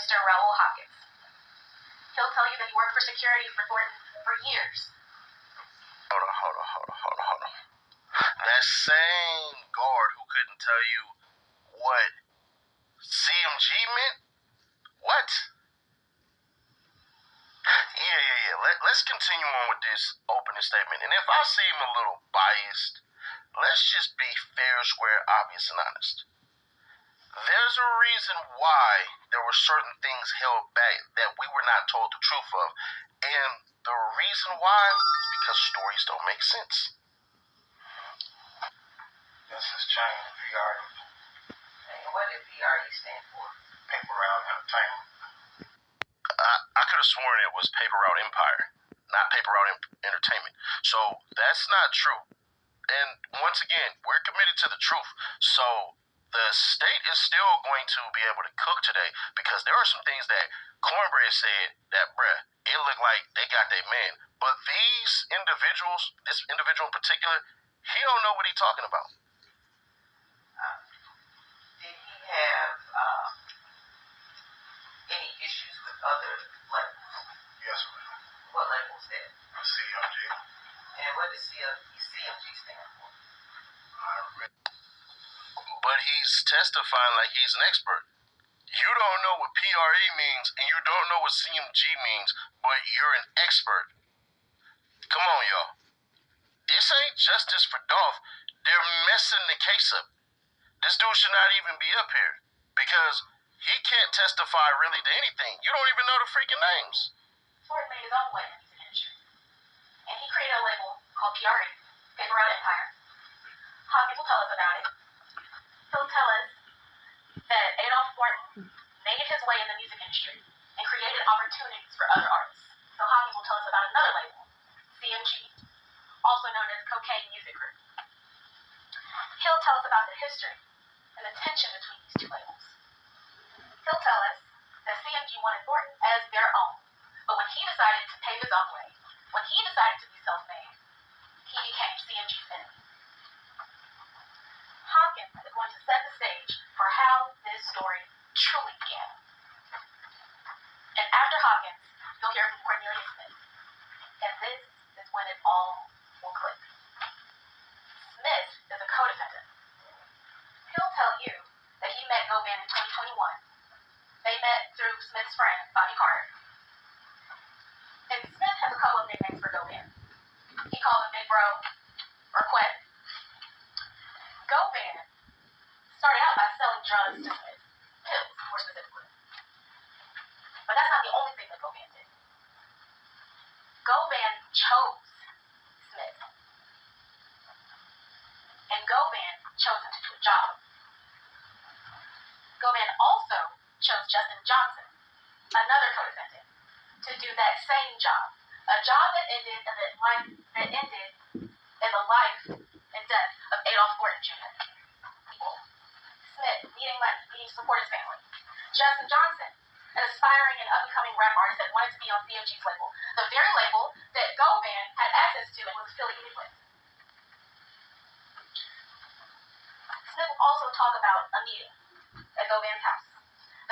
Mr. Raul Hawkins. He'll tell you that he worked for security for Thornton for years. Hold on. That same guard who couldn't tell you what CMG meant? What? Yeah. Let's continue on with this opening statement. And if I seem a little biased, let's just be fair, square, obvious, and honest. There's a reason why there were certain things held back that we were not told the truth of. And the reason why is because stories don't make sense. This is China, PRE. And what did PRE stand for? Paper Route Entertainment. I could have sworn it was Paper Route Empire, not Paper Route Entertainment. So that's not true. And once again, we're committed to the truth. So the state is still going to be able to cook today because there are some things that Cornbread said that, bruh, it looked like they got their man. But these individuals, this individual in particular, he don't know what he's talking about. Did he have any issues with other labels? Yes, ma'am. What label was that? CMG. And what does CMG stand for? But he's testifying like he's an expert. You don't know what PRE means, and you don't know what CMG means, but you're an expert. Come on, y'all. This ain't justice for Dolph. They're messing the case up. This dude should not even be up here because he can't testify really to anything. You don't even know the freaking names. Thornton made his own way in the music industry. And he created a label called PRE, Paper Route Empire. Hawkins will tell us about it. He'll tell us that Adolph Thornton made his way in the music industry and created opportunities for other artists. So Hawkins will tell us about another label, CMG, also known as Cocaine Music Group. He'll tell us about the history and the tension between these two labels. He'll tell us that CMG wanted Thornton as their own, but when he decided to pave his own way, when he decided to be self-made, he became CMG's enemy. Hawkins is going to set the stage for how this story truly began. And after Hawkins, you'll hear from Cornelius Smith. And this is when it all will click. Smith is a co-defendant. He'll tell you that he met Govan in 2021. They met through Smith's friend, Bobby Carter. And Smith has a couple of nicknames for Govan. He calls him Big Bro or Quet. Govan started out by selling drugs to Smith, pills more specifically. But that's not the only thing that Govan did. Govan chose Smith. And Govan chose him to do a job. Govan also chose Justin Johnson, another co-defendant, to do that same job. A job that ended in the life and death of Adolph Thornton Jr. Smith needing money, needing to support his family. Justin Johnson, an aspiring and up-and-coming rap artist that wanted to be on CMG's label, the very label that Govan had access to and was affiliated with. Smith will also talk about a meeting at Govan's house.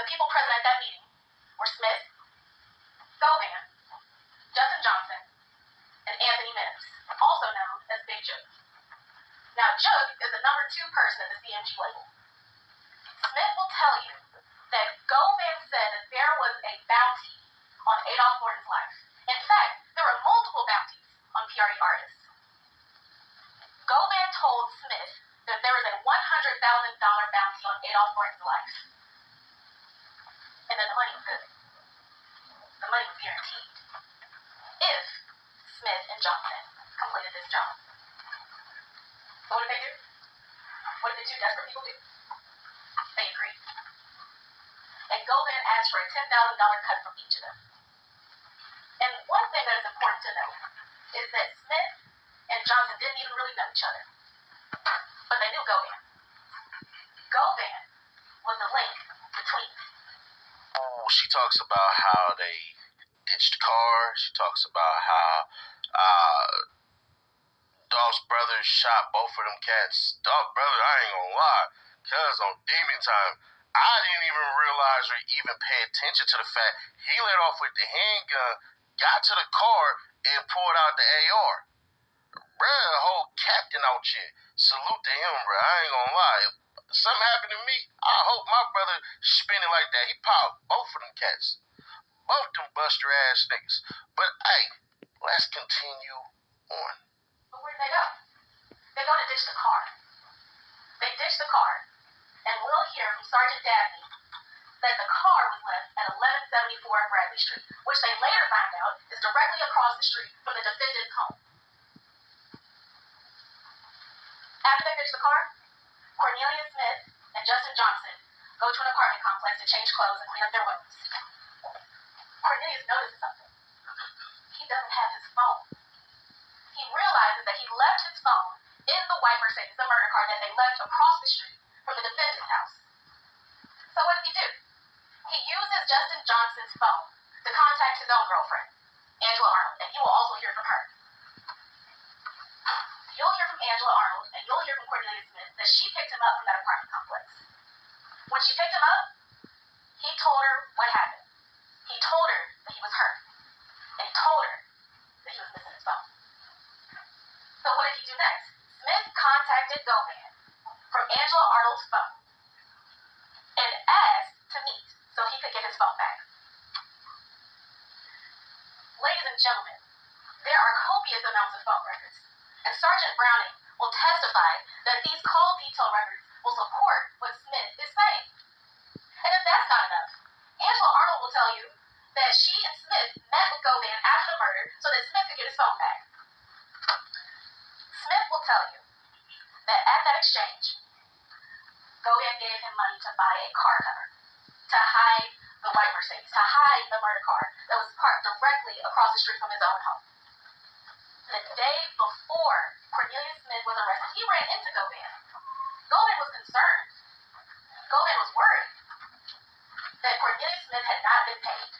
The people present at that meeting were Smith, Govan, Justin Johnson, and Anthony Mims, also known as Big Jook. Now, Jook is the number 2 person at the CMG label. Smith will tell you that Govan said that there was a bounty on Adolph Thornton's life. In fact, there were multiple bounties on PRE artists. Govan told Smith that there was a $100,000 bounty on Adolph Thornton's life. And then the money was good. The money was guaranteed. If Smith and Johnson completed this job. So what did they do? What did the 2 desperate people do? They agreed. And Govan asked for a $10,000 cut from each of them. And one thing that is important to note is that Smith and Johnson didn't even really know each other. But they knew Govan. Govan was the link between them. Oh, she talks about how they ditched cars. She talks about how Dolph's brother shot both of them cats. Dolph's brother, I ain't gonna lie, cuz on Demon Time, I didn't even realize or even pay attention to the fact he let off with the handgun, got to the car, and pulled out the AR. Bruh, the whole captain out here. Salute to him, bruh. I ain't gonna lie. If something happened to me, I hope my brother spin it like that. He popped both of them cats. Both them buster ass niggas. But hey, let's continue on. But where'd they go? They go to ditch the car. They ditch the car, and we'll hear from Sergeant Dabney that the car was left at 1174 Bradley Street, which they later found out is directly across the street from the defendant's home. After they ditch the car, Cornelia Smith and Justin Johnson go to an apartment complex to change clothes and clean up their wounds. Cornelius notices something. He doesn't have his phone. He realizes that he left his phone in the white Mercedes, the murder car that they left across the street from the defendant's house. So what does he do? He uses Justin Johnson's phone to contact his own girlfriend, Angela Arnold, and you will also hear from her. You'll hear from Angela Arnold, and you'll hear from Cornelia Smith that she picked him up from that apartment complex. When she picked him up, he told her what happened. He told her that he was hurt, and he told her that he was missing his phone. So what did he do next? Smith contacted Govan from Angela Arnold's phone and asked to meet so he could get his phone back. Ladies and gentlemen, there are copious amounts of phone records, and Sergeant Browning will testify that these call detail records will support what Smith is saying. And if that's not enough, Angela Arnold will tell you that she and Smith met with Govan after the murder so that Smith could get his phone back. Smith will tell you that at that exchange, Govan gave him money to buy a car cover, to hide the white Mercedes, to hide the murder car that was parked directly across the street from his own home. The day before Cornelia Smith was arrested, he ran into Govan. Govan was concerned. Govan was worried that Cornelia Smith had not been paid.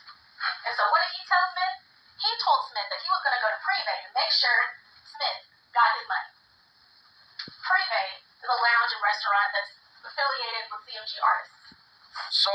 And so what did he tell Smith? He told Smith that he was going to go to Privé to make sure Smith got his money. Privé is a lounge and restaurant that's affiliated with CMG artists. So